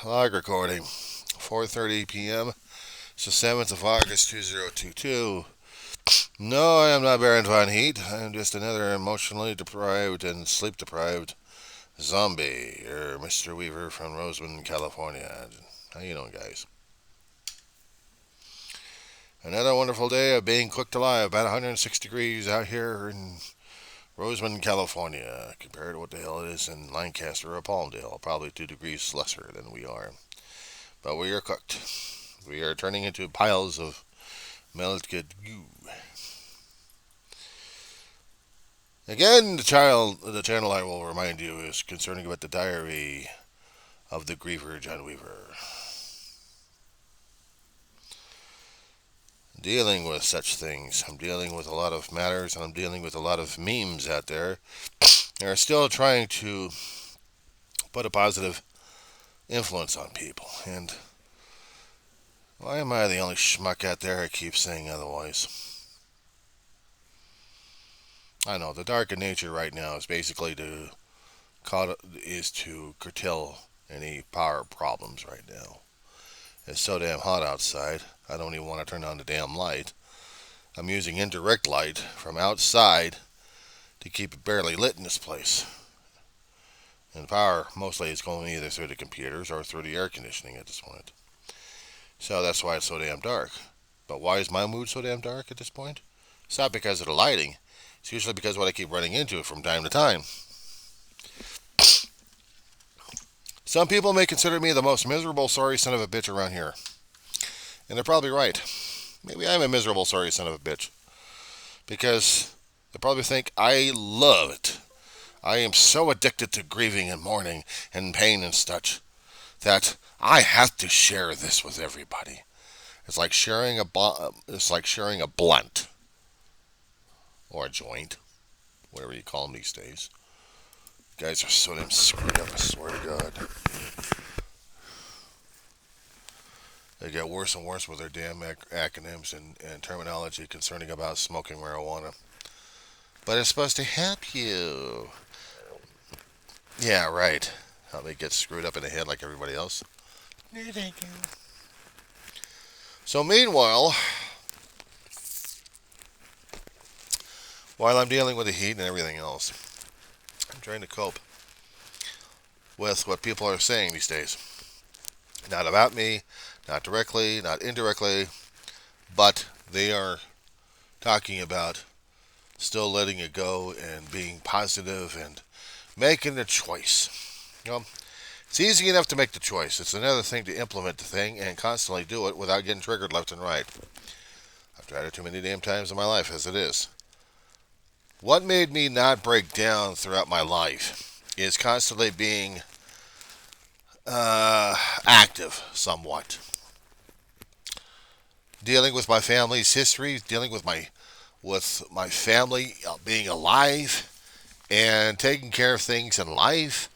log recording, 4:30 p.m. It's the 7th of August, 2022. No, I am not Baron Von Heat. I am just another emotionally deprived and sleep deprived zombie, or Mr. Weaver from Rosamond, California. How you doing, guys? Another wonderful day of being cooked alive. About 106 degrees out here in Rosamond, California, compared to what the hell it is in Lancaster or Palmdale. Probably 2 degrees lesser than we are. But we are cooked. We are turning into piles of melted goo. Again, the channel I will remind you is concerning about the diary of the griever John Weaver. Dealing with such things. I'm dealing with a lot of matters, and I'm dealing with a lot of memes out there. They're still trying to put a positive influence on people. And why am I the only schmuck out there who keeps saying otherwise? I know the dark in nature right now is basically to curtail any power problems right now. It's so damn hot outside. I don't even want to turn on the damn light. I'm using indirect light from outside to keep it barely lit in this place. And power mostly is going either through the computers or through the air conditioning at this point. So that's why it's so damn dark. But why is my mood so damn dark at this point? It's not because of the lighting. It's usually because of what I keep running into from time to time. Some people may consider me the most miserable, sorry son of a bitch around here. And they're probably right. Maybe I'm a miserable, sorry son of a bitch. Because they probably think I love it. I am so addicted to grieving and mourning and pain and such that I have to share this with everybody. It's like sharing a blunt or a joint, whatever you call them these days. Guys are so damn screwed up, I swear to God. They get worse and worse with their damn acronyms and terminology concerning about smoking marijuana. But it's supposed to help you. Yeah, right. How they get screwed up in the head like everybody else. No, thank you. So meanwhile, while I'm dealing with the heat and everything else, I'm trying to cope with what people are saying these days. Not about me, not directly, not indirectly, but they are talking about still letting it go and being positive and making the choice. You know, it's easy enough to make the choice. It's another thing to implement the thing and constantly do it without getting triggered left and right. I've tried it too many damn times in my life as it is. What made me not break down throughout my life is constantly being active somewhat. Dealing with my family's history, dealing with my family being alive and taking care of things in life,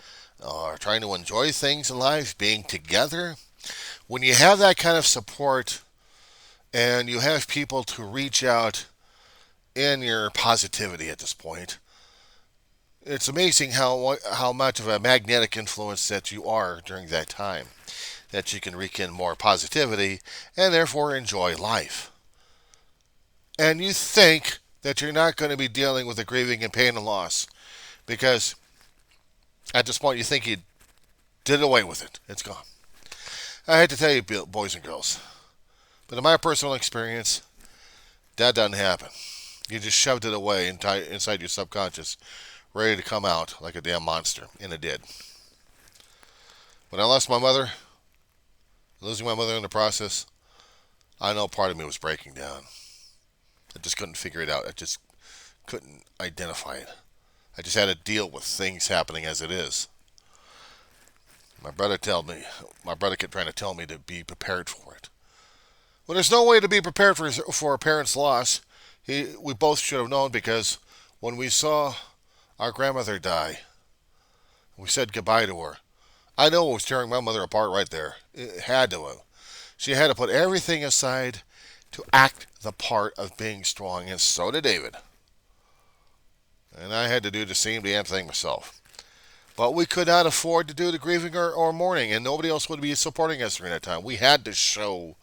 or trying to enjoy things in life, being together. When you have that kind of support and you have people to reach out in your positivity at this point, it's amazing how much of a magnetic influence that you are during that time, that you can wreak in more positivity and therefore enjoy life. And you think that you're not going to be dealing with the grieving and pain and loss because at this point you think you did away with it. It's gone. I hate to tell you, boys and girls, but in my personal experience, that doesn't happen. You just shoved it away inside your subconscious, ready to come out like a damn monster, and it did. When I lost my mother, losing my mother in the process, I know part of me was breaking down. I just couldn't figure it out. I just couldn't identify it. I just had to deal with things happening as it is. My brother kept trying to tell me to be prepared for it. Well, there's no way to be prepared for a parent's loss. We both should have known, because when we saw our grandmother die, we said goodbye to her. I know it was tearing my mother apart right there. It had to have. She had to put everything aside to act the part of being strong, and so did David. And I had to do the same damn thing myself. But we could not afford to do the grieving or mourning, and nobody else would be supporting us during that time. We had to show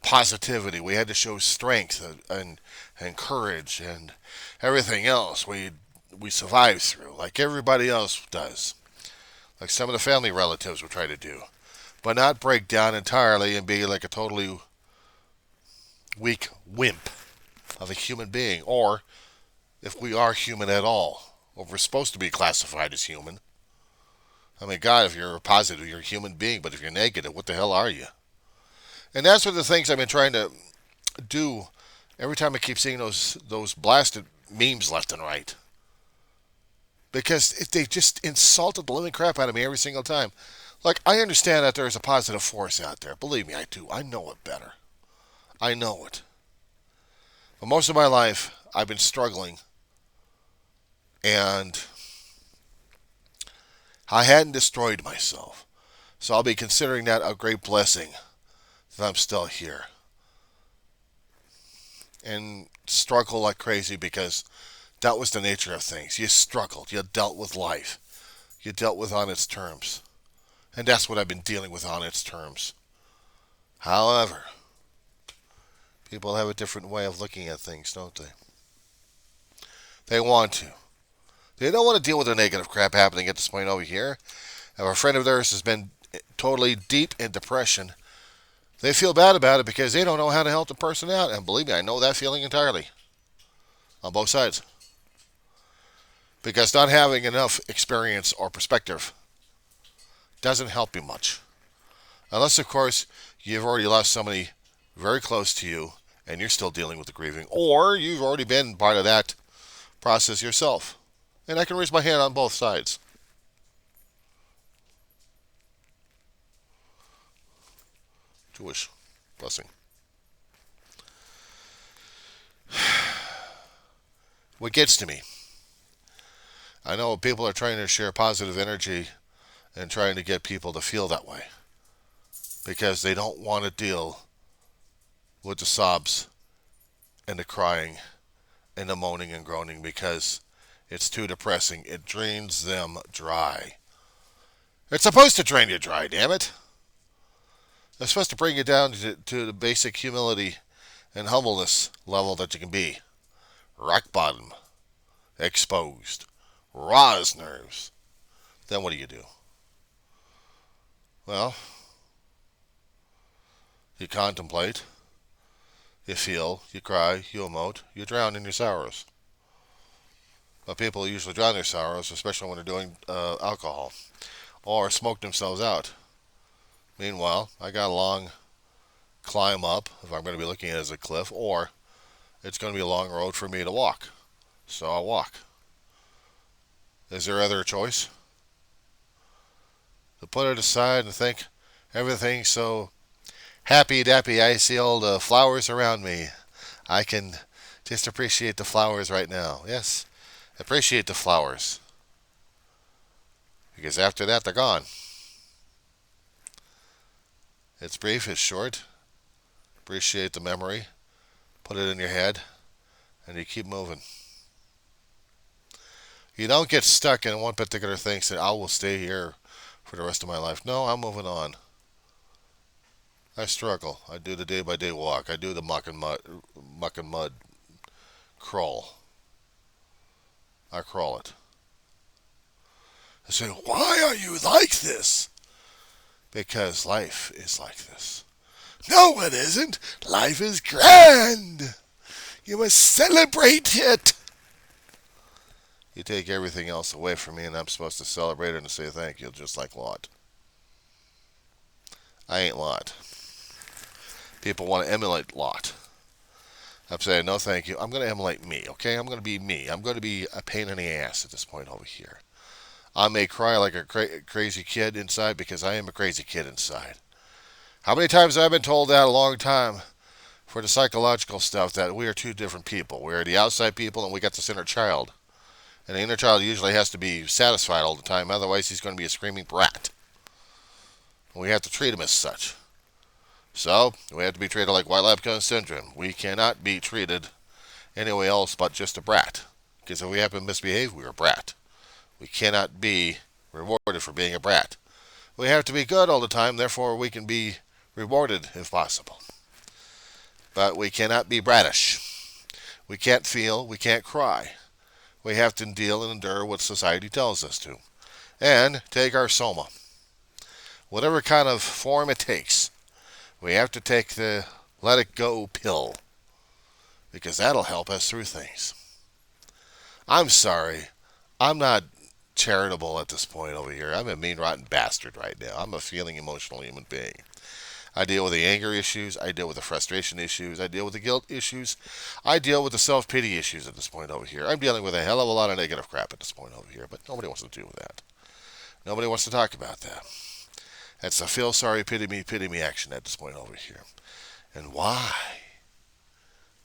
positivity. We had to show strength and courage and everything else we survived through, like everybody else does, like some of the family relatives would try to do, but not break down entirely and be like a totally weak wimp of a human being, or if we are human at all, or if we're supposed to be classified as human. I mean, God, if you're positive, you're a human being, but if you're negative, what the hell are you? And that's one of the things I've been trying to do every time I keep seeing those blasted memes left and right. Because they just insulted the living crap out of me every single time. Like, I understand that there's a positive force out there. Believe me, I do. I know it better. I know it. But most of my life, I've been struggling. And I hadn't destroyed myself. So I'll be considering that a great blessing that I'm still here. And struggle like crazy because that was the nature of things. You struggled. You dealt with life. You dealt with on its terms. And that's what I've been dealing with on its terms. However, people have a different way of looking at things, don't they? They want to. They don't want to deal with the negative crap happening at this point over here. If a friend of theirs has been totally deep in depression, they feel bad about it because they don't know how to help the person out. And believe me, I know that feeling entirely. On both sides. Because not having enough experience or perspective doesn't help you much. Unless, of course, you've already lost somebody very close to you and you're still dealing with the grieving. Or you've already been part of that process yourself. And I can raise my hand on both sides. Jewish blessing. What gets to me, I know people are trying to share positive energy and trying to get people to feel that way because they don't want to deal with the sobs and the crying and the moaning and groaning because it's too depressing. It drains them dry. It's supposed to drain you dry, damn it. It's supposed to bring you down to the basic humility and humbleness level that you can be. Rock bottom. Exposed. Raw as nerves. Then what do? Well, you contemplate. You feel. You cry. You emote. You drown in your sorrows. But people usually drown their sorrows, especially when they're doing alcohol. Or smoke themselves out. Meanwhile, I got a long climb up, if I'm going to be looking at it as a cliff, or it's going to be a long road for me to walk. So I'll walk. Is there other choice? To put it aside and think everything's so happy-dappy, I see all the flowers around me. I can just appreciate the flowers right now. Yes, appreciate the flowers. Because after that, they're gone. It's brief, it's short. Appreciate the memory. Put it in your head. And you keep moving. You don't get stuck in one particular thing, say, I will stay here for the rest of my life. No, I'm moving on. I struggle. I do the day-by-day walk. I do the muck and mud crawl. I crawl it. I say, why are you like this? Because life is like this. No, it isn't. Life is grand. You must celebrate it. You take everything else away from me, and I'm supposed to celebrate it and say thank you, just like Lot. I ain't Lot. People want to emulate Lot. I'm saying, no thank you. I'm going to emulate me, okay? I'm going to be me. I'm going to be a pain in the ass at this point over here. I may cry like a crazy kid inside because I am a crazy kid inside. How many times have I been told that a long time for the psychological stuff that we are two different people. We are the outside people and we got this inner child. And the inner child usually has to be satisfied all the time. Otherwise, he's going to be a screaming brat. We have to treat him as such. So, we have to be treated like white lab cone syndrome. We cannot be treated any way else but just a brat. Because if we happen to misbehave, we're a brat. We cannot be rewarded for being a brat. We have to be good all the time, therefore we can be rewarded if possible. But we cannot be bratish. We can't feel, we can't cry. We have to deal and endure what society tells us to. And take our soma. Whatever kind of form it takes, we have to take the let it go pill. Because that'll help us through things. I'm sorry. I'm not charitable at this point over here. I'm a mean, rotten bastard right now. I'm a feeling, emotional human being. I deal with the anger issues. I deal with the frustration issues. I deal with the guilt issues. I deal with the self-pity issues at this point over here. I'm dealing with a hell of a lot of negative crap at this point over here, but nobody wants to deal with that. Nobody wants to talk about that. That's a feel sorry, pity me action at this point over here. And why?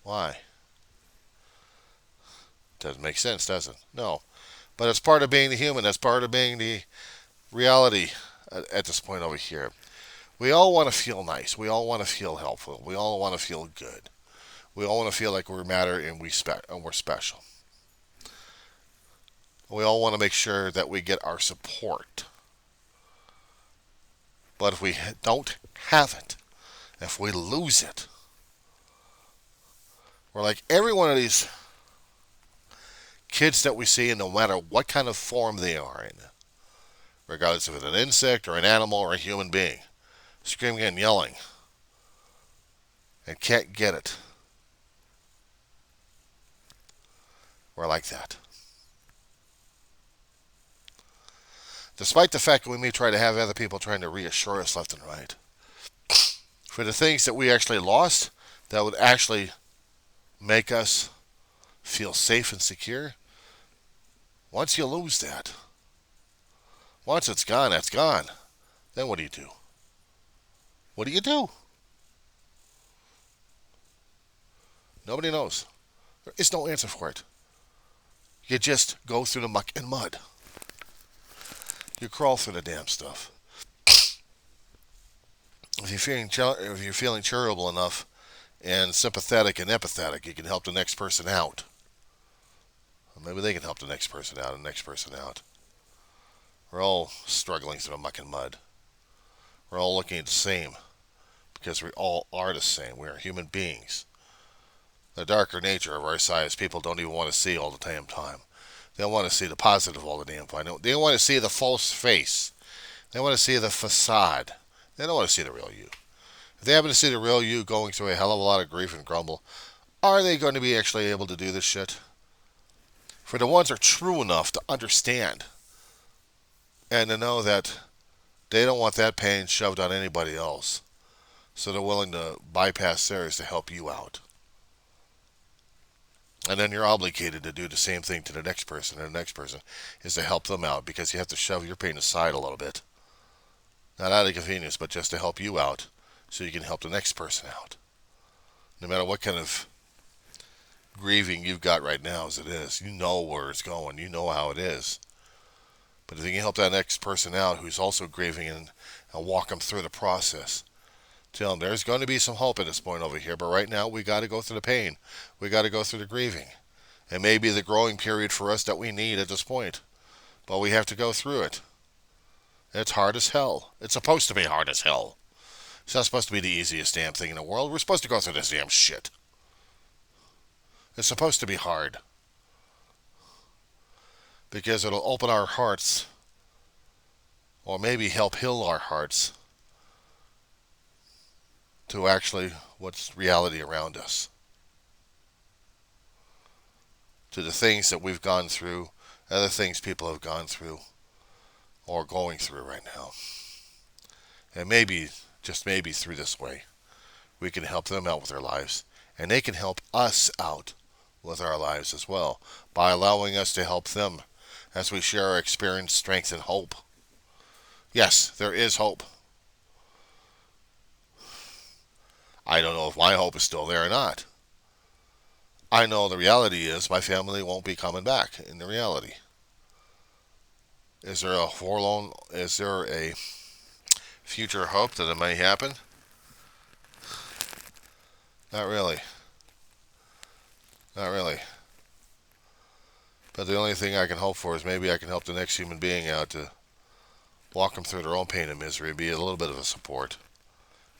Why? Doesn't make sense, does it? No. But it's part of being the human. That's part of being the reality at this point over here. We all want to feel nice. We all want to feel helpful. We all want to feel good. We all want to feel like we matter and we're special. We all want to make sure that we get our support. But if we don't have it, if we lose it, we're like every one of these kids that we see, and no matter what kind of form they are in, regardless if it's an insect or an animal or a human being, screaming and yelling, and can't get it. We're like that. Despite the fact that we may try to have other people trying to reassure us left and right, for the things that we actually lost that would actually make us feel safe and secure, once you lose that, once it's gone, that's gone. Then what do you do? What do you do? Nobody knows. There is no answer for it. You just go through the muck and mud. You crawl through the damn stuff. If you're feeling charitable enough and sympathetic and empathetic, you can help the next person out. Or maybe they can help the next person out and the next person out. We're all struggling through the muck and mud. We're all looking at the same because we all are the same. We are human beings. The darker nature of our size, people don't even want to see all the damn time. They want to see the positive all the damn time. They want to see the false face. They want to see the facade. They don't want to see the real you. If they happen to see the real you going through a hell of a lot of grief and grumble, are they going to be actually able to do this shit? For the ones that are true enough to understand and to know that they don't want that pain shoved on anybody else, so they're willing to bypass theirs to help you out. And then you're obligated to do the same thing to the next person, and the next person is to help them out because you have to shove your pain aside a little bit. Not out of convenience, but just to help you out so you can help the next person out. No matter what kind of grieving you've got right now as it is, you know where it's going, you know how it is. But if you can help that next person out who's also grieving and walk them through the process, tell them there's going to be some hope at this point over here, but right now we got to go through the pain. We got to go through the grieving. It may be the growing period for us that we need at this point, but we have to go through it. It's hard as hell. It's supposed to be hard as hell. It's not supposed to be the easiest damn thing in the world. We're supposed to go through this damn shit. It's supposed to be hard. Because it'll open our hearts, or maybe help heal our hearts, to actually what's reality around us. To the things that we've gone through, other things people have gone through, or going through right now. And maybe, just maybe through this way, we can help them out with their lives, and they can help us out with our lives as well, by allowing us to help them as we share our experience, strength, and hope. Yes, there is hope. I don't know if my hope is still there or not. I know the reality is my family won't be coming back in the reality. Is there a future hope that it may happen? Not really. Not really. But the only thing I can hope for is maybe I can help the next human being out to walk them through their own pain and misery, be a little bit of a support.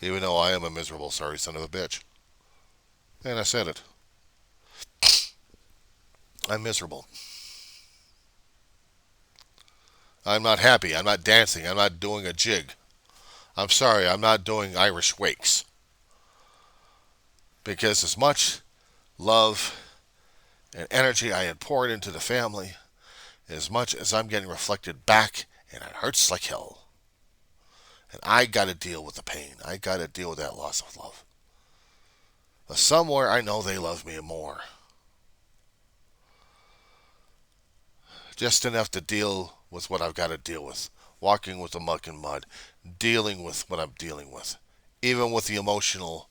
Even though I am a miserable, sorry son of a bitch. And I said it. I'm miserable. I'm not happy. I'm not dancing. I'm not doing a jig. I'm sorry, I'm not doing Irish wakes. Because as much love and energy I had poured into the family, as much as I'm getting reflected back, and it hurts like hell. And I got to deal with the pain. I got to deal with that loss of love. But somewhere I know they love me more. Just enough to deal with what I've got to deal with. Walking with the muck and mud. Dealing with what I'm dealing with. Even with the emotional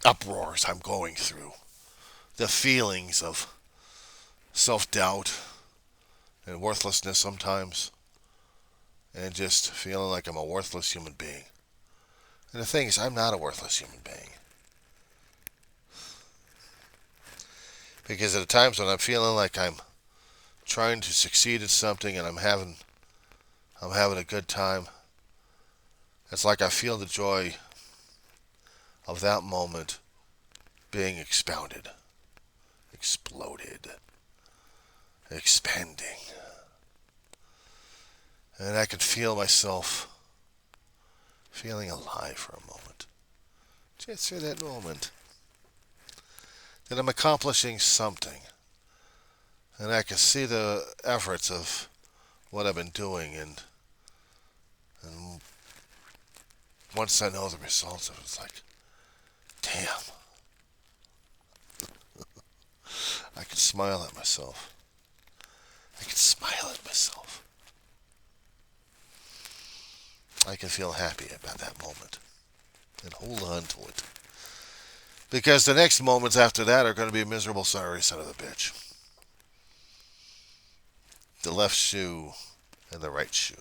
uproars I'm going through. The feelings of self-doubt and worthlessness sometimes. And just feeling like I'm a worthless human being. And the thing is, I'm not a worthless human being. Because at the times when I'm feeling like I'm trying to succeed at something and I'm having a good time, it's like I feel the joy of that moment being expounded, exploded, expanding. And I can feel myself feeling alive for a moment. Just for that moment. That I'm accomplishing something. And I can see the efforts of what I've been doing, and once I know the results of it, it's like, damn. I can smile at myself. I can smile at myself. I can feel happy about that moment and hold on to it. Because the next moments after that are going to be a miserable, sorry son of a bitch. The left shoe and the right shoe.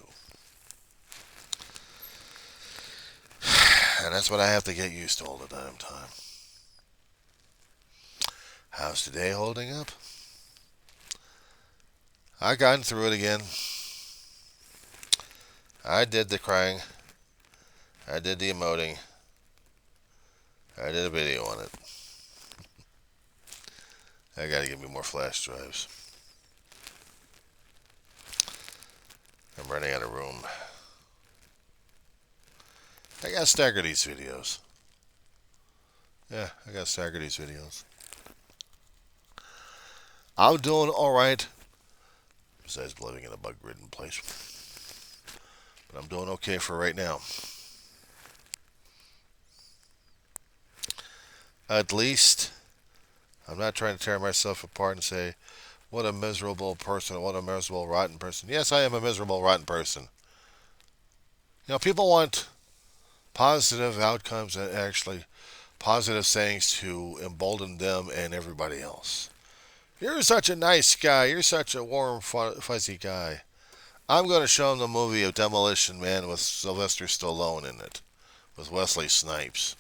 And that's what I have to get used to all the damn time. How's today holding up? I gotten through it again. I did the crying. I did the emoting. I did a video on it. I gotta get me more flash drives. I'm running out of room. I gotta stagger these videos. Yeah, I gotta stagger these videos. I'm doing alright. Besides living in a bug-ridden place. But I'm doing okay for right now. At least, I'm not trying to tear myself apart and say, what a miserable person, what a miserable, rotten person. Yes, I am a miserable, rotten person. You know, people want positive outcomes and actually positive sayings to embolden them and everybody else. You're such a nice guy. You're such a warm, fuzzy guy. I'm going to show them the movie of Demolition Man with Sylvester Stallone in it, with Wesley Snipes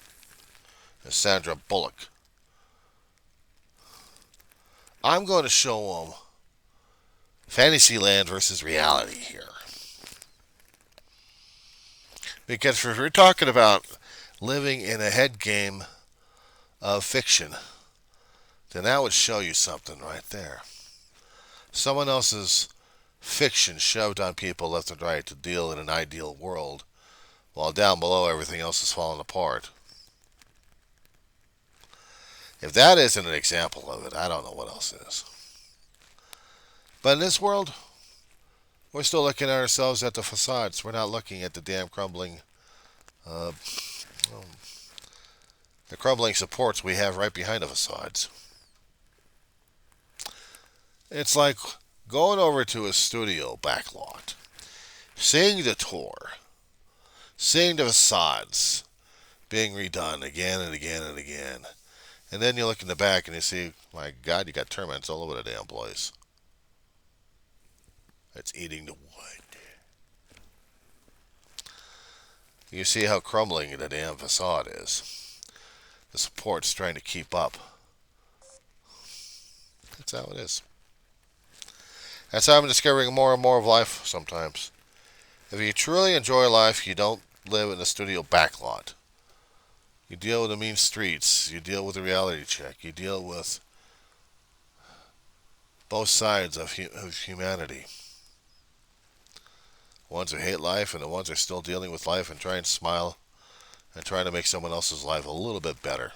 and Sandra Bullock. I'm going to show them Fantasyland versus reality here. Because if we're talking about living in a head game of fiction, then that would show you something right there. Someone else's fiction shoved on people left and right to deal in an ideal world, while down below everything else is falling apart. If that isn't an example of it, I don't know what else is. But in this world, we're still looking at ourselves at the facades. We're not looking at the damn crumbling, the crumbling supports we have right behind the facades. It's like going over to a studio backlot, seeing the tour, seeing the facades being redone again and again and again. And then you look in the back and you see, my God, you got termites all over the damn place. It's eating the wood. You see how crumbling the damn facade is. The support's trying to keep up. That's how it is. That's how I'm discovering more and more of life sometimes. If you truly enjoy life, you don't live in a studio backlot. You deal with the mean streets. You deal with the reality check. You deal with both sides of humanity. Ones who hate life and the ones who are still dealing with life and try and smile and trying to make someone else's life a little bit better.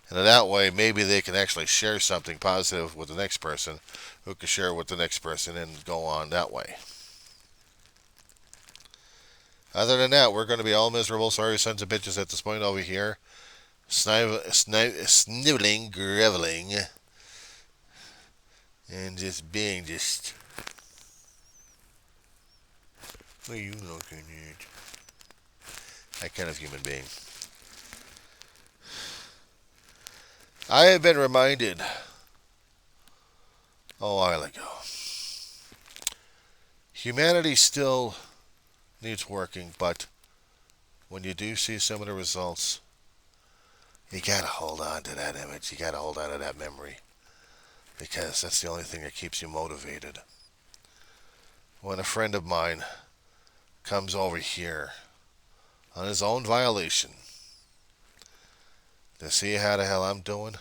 And in that way, maybe they can actually share something positive with the next person who can share with the next person and go on that way. Other than that, we're going to be all miserable, sorry sons of bitches at this point over here. Sniveling, groveling, and just being just... What are you looking at? That kind of human being. I have been reminded a while ago. Humanity still needs working, but when you do see some of the results, you gotta hold on to that image. You gotta hold on to that memory, because that's the only thing that keeps you motivated. When a friend of mine comes over here on his own violation to see how the hell I'm doing,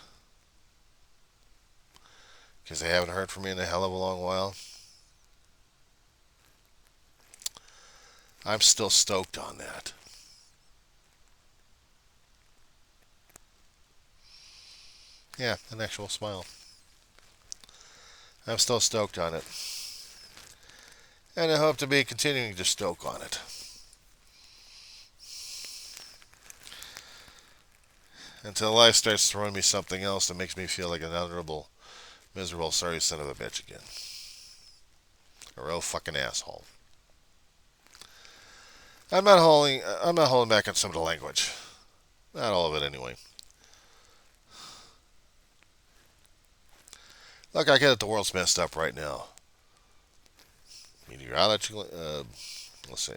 because they haven't heard from me in a hell of a long while, I'm still stoked on that. Yeah, an actual smile. I'm still stoked on it. And I hope to be continuing to stoke on it. Until life starts throwing me something else that makes me feel like an honorable, miserable, sorry son of a bitch again. A real fucking asshole. I'm not holding back on some of the language. Not all of it anyway. Look, I get it, the world's messed up right now. Meteorology, let's see.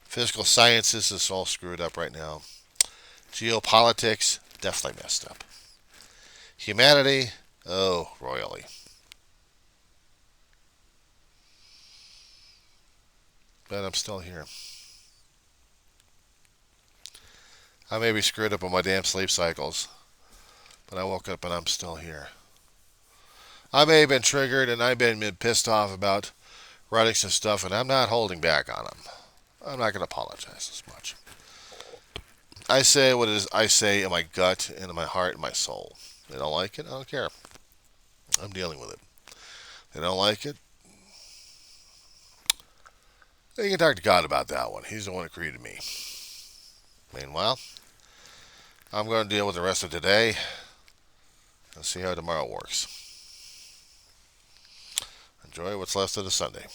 Physical sciences is all screwed up right now. Geopolitics, definitely messed up. Humanity, oh, royally. But I'm still here. I may be screwed up on my damn sleep cycles, but I woke up and I'm still here. I may have been triggered and I've been pissed off about writing some stuff, and I'm not holding back on them. I'm not going to apologize as much. I say what it is I say in my gut and in my heart and my soul. They don't like it, I don't care. I'm dealing with it. They don't like it. You can talk to God about that one. He's the one who created me. Meanwhile, I'm going to deal with the rest of today and see how tomorrow works. Enjoy what's left of the Sunday.